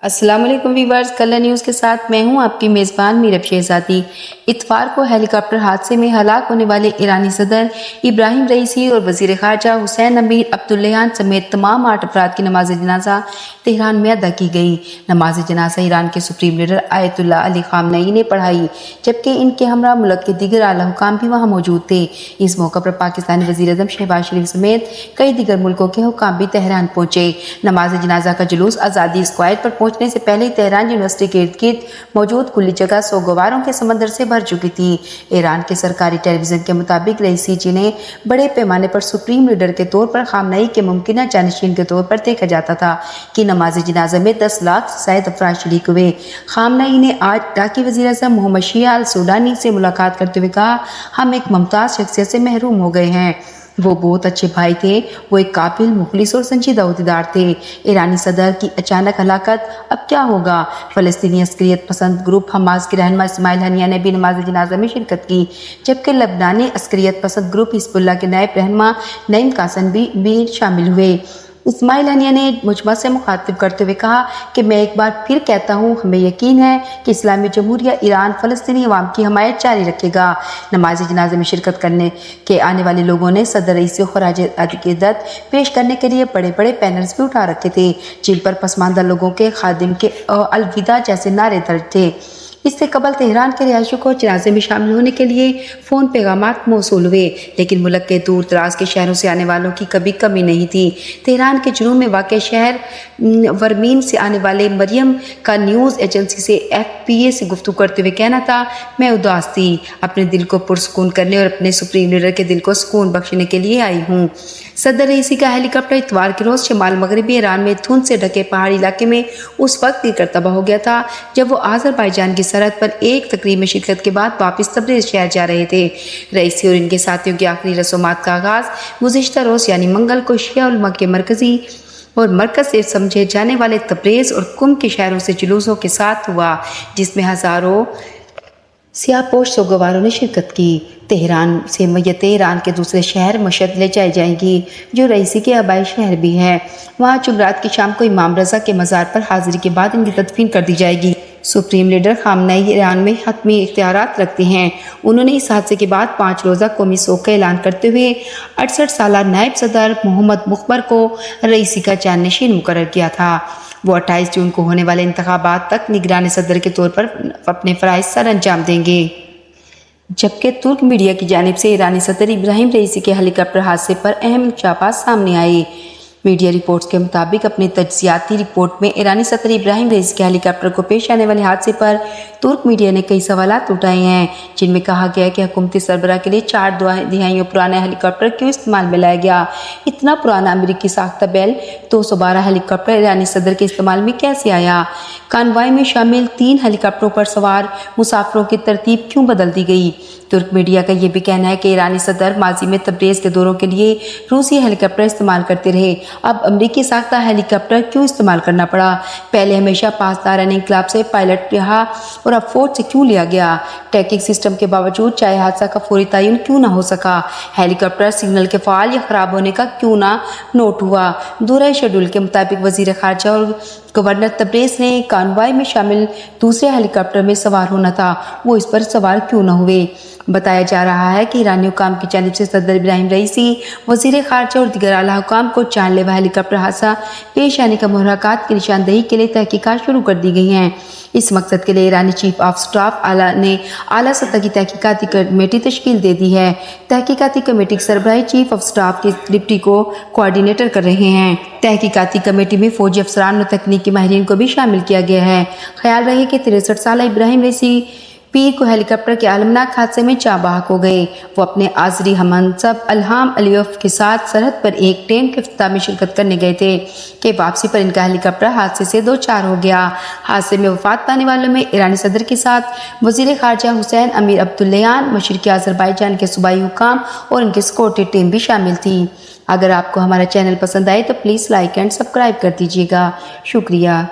अस्सलाम वालेकुम viewers, colour news के साथ मैं हूं आपकी मेज़बान मीरब शहजादी। इतवार को हेलीकॉप्टर हादसे में हलाक होने वाले ईरानी सदर इब्राहिम रईसी और वज़ीर ख़ारजा हुसैन अमीर अब्दुल्लाहियान समेत तमाम 8 अफराद की नमाज जनाजा तेहरान में अदा की गई। नमाज जनाजा ईरान के सुप्रीम लीडर आयतुल्ला अली ख़ामनई ने पढ़ाई, जबकि इनके हमरा मुल्क के दीगर आला हुकाम भी वहाँ मौजूद थे। इस मौका पर पाकिस्तानी वज़ीर आज़म शहबाज शरीफ समेत कई दीगर मुल्कों के हुकाम भी तेहरान पहुँचे। नमाज जनाजा का जुलूस आज़ादी स्क्वायर पर पहुंचने से पहले तेहरान यूनिवर्सिटी के इर्द गिर्द मौजूद खुली जगह सोगवारों के समंदर से भर चुकी थी। ईरान के सरकारी टेलीविजन के मुताबिक रईसी, जिन्हें बड़े पैमाने पर सुप्रीम लीडर के तौर पर ख़ामनई के मुमकिन जानशीन के तौर पर देखा जाता था, कि नमाज जनाजा में 10 लाख से ज़ायद अफराद शरीक हुए। ख़ामनई ने आज इराक़ी वज़ीर आज़म मोहम्मद शिया अल सूडानी से मुलाकात करते हुए कहा, हम एक मुमताज़ शख्सियत से महरूम हो गए हैं। वो बहुत अच्छे भाई थे, वो एक काबिल, मुखलिस और संजीदा अहदेदार थे। ईरानी सदर की अचानक हलाकत, अब क्या होगा? फ़लस्तीनी अस्करियत पसंद ग्रुप हमास के रहनुमा इस्माइल हनिया ने भी नमाज जनाजा में शिरकत की, जबकि लबनानी अस्करियत पसंद ग्रुप हिज़्बुल्लाह के नायब रहनुमा नईम कासिम भी शामिल हुए। इस्माइल हनिया ने मुजमा से मुखातिब करते हुए कहा कि मैं एक बार फिर कहता हूँ, हमें यकीन है कि इस्लामी जमहूरिया ईरान फ़लस्तीनी अवाम की हमायत जारी रखेगा। नमाज जनाजे में शिरकत करने के आने वाले लोगों ने सदर रईसी को खराज अक़ीदत पेश करने के लिए बड़े बड़े बैनर्स भी उठा रखे थे, जिन पर पसमानदा लोगों के खादिम के अलविदा जैसे नारे दर्ज थे। इससे कबल तेहरान के रिहायशियों को जनाजे में शामिल होने के लिए फ़ोन पैगामात मौसूल हुए, लेकिन मुल्क के दूर दराज के शहरों से आने वालों की कभी कमी नहीं थी। तेहरान के जुनूब में वाक़ शहर वर्मीन से आने वाले मरियम का न्यूज़ एजेंसी से FPA से गुफ्तगू करते हुए कहना था, मैं उदास थी, अपने दिल को पुरसकून करने और अपने सुप्रीम लीडर के दिल को सुकून बख्शने के लिए आई हूँ। सदर रईसी का हेलीकॉप्टर इतवार के रोज़ शमाल मगरबी ईरान में धुंध से ढके पहाड़ी इलाके में उस वक्त गिरकर तबाह हो गया था, जब वो आज़रबाईजान की सरहद पर एक तकरीब में शिरकत के बाद वापस तबरेज़ शहर जा रहे थे। रईसी और इनके साथियों की आखिरी रस्मात का आगाज़ गुज़िश्ता रोज़ यानी मंगल को शिया उलमा के मरकज़ी और मरकज़ से समझे जाने वाले तबरेज़ और कुम के शहरों से जुलूसों के साथ हुआ, जिसमें हज़ारों सियाहपोश सोगवारों ने शिरकत की। तेहरान से मैयतें ईरान के दूसरे शहर मशहद ले जाई जाएंगी, जो रईसी के आबाई शहर भी है। वहाँ जुमरात की शाम को इमाम रज़ा के मज़ार पर हाज़िरी के बाद इनकी तदफीन कर दी जाएगी। सुप्रीम लीडर ख़ामनई ईरान में हतमी इख्तियारात रखते हैं। उन्होंने इस हादसे के बाद 5 रोज़ा कौमी सोग का ऐलान करते हुए 68 साला नायब सदर मोहम्मद मुख्बर को रईसी का जानशीन मुकर्रर किया था। वो 28 जून को होने वाले इंतखाबात तक निगरान सदर के तौर पर अपने फ़राइज़ सर अंजाम देंगे। जबकि तुर्क मीडिया की जानिब से ईरानी सदर इब्राहिम रईसी के हेलीकॉप्टर हादसे पर अहम इंकशाफात सामने आए। मीडिया रिपोर्ट्स के मुताबिक अपनी तज्ज़ियाती रिपोर्ट में ईरानी सदर इब्राहिम रईसी के हेलीकॉप्टर को पेश आने वाले हादसे पर तुर्क मीडिया ने कई सवालात उठाए हैं, जिनमें कहा गया कि हुकूमती सरबराह के लिए 4 दिहाइयों पुराना हेलीकॉप्टर क्यों इस्तेमाल में लाया गया। इतना पुराना अमेरिकी साख्ता बेल 212 हेलीकॉप्टर ईरानी सदर के इस्तेमाल में कैसे आया? कानवाई में शामिल 3 हेलीकॉप्टरों पर सवार मुसाफिरों की तरतीब क्यों बदल दी गई? तुर्क मीडिया का यह भी कहना है कि ईरानी सदर माजी में तबरेज़ के दौरों के लिए रूसी हेलीकॉप्टर इस्तेमाल करते रहे, अब अमरीकी साख्ता हेलीकॉप्टर क्यों इस्तेमाल करना पड़ा? पहले हमेशा पासदारान इंकलाब से पायलट रहा और अब फौज से क्यों लिया गया? ट्रैकिंग सिस्टम के बावजूद चाहे हादसा का फौरी तयन क्यों ना हो सका? हेलीकॉप्टर सिग्नल के फ़ाल या ख़राब होने का क्यों ना नोट हुआ? दोहराए शेड्यूल के मुताबिक वज़ीर ख़ारजा और गवर्नर तबरेज़ ने कानवाई में शामिल दूसरे हेलीकॉप्टर में सवार होना था, वो इस पर सवार क्यों न हुए? बताया जा रहा है कि ईरानी हुकाम की जानिब से सदर इब्राहिम रईसी, वज़ीर ख़ारजा और दीगर आला हुकाम को जानलेवा हेलीकॉप्टर हादसा पेश आने का मुहर्रकात की निशानदेही के लिए तहकीकात शुरू कर दी गई हैं। इस मकसद के लिए ईरानी चीफ ऑफ स्टाफ ने आला सतह की तहकीकाती कमेटी तश्कील दे दी है। तहकीकाती कमेटी की सरबराही चीफ ऑफ स्टाफ के डिप्टी को कोऑर्डिनेटर कर रहे हैं। तहकीकाती कमेटी में फौजी अफसरान और तकनीकी माहिरीन को भी शामिल किया गया है। ख्याल रहे कि 63 साला इब्राहिम रईसी पीर को हेलीकॉप्टर के आलमनाक हादसे में जाँ बहक हो गए। वो अपने आज़री हमनसब अल्हाम अलियफ के साथ सरहद पर एक ट्रेन के इफ्तिताह में शिरकत करने गए थे कि वापसी पर इनका हेलीकॉप्टर हादसे से 2-4 हो गया। हादसे में वफात पाने वालों में ईरानी सदर के साथ वज़ीर ख़ारजा हुसैन अमीर अब्दुल्लाहियान, मशरिक़ी आज़रबाईजान के सूबाई हुकाम और इनके सिक्योरिटी टीम भी शामिल थी। अगर आपको हमारा चैनल पसंद आए तो प्लीज़ लाइक एंड सब्सक्राइब कर दीजिएगा। शुक्रिया।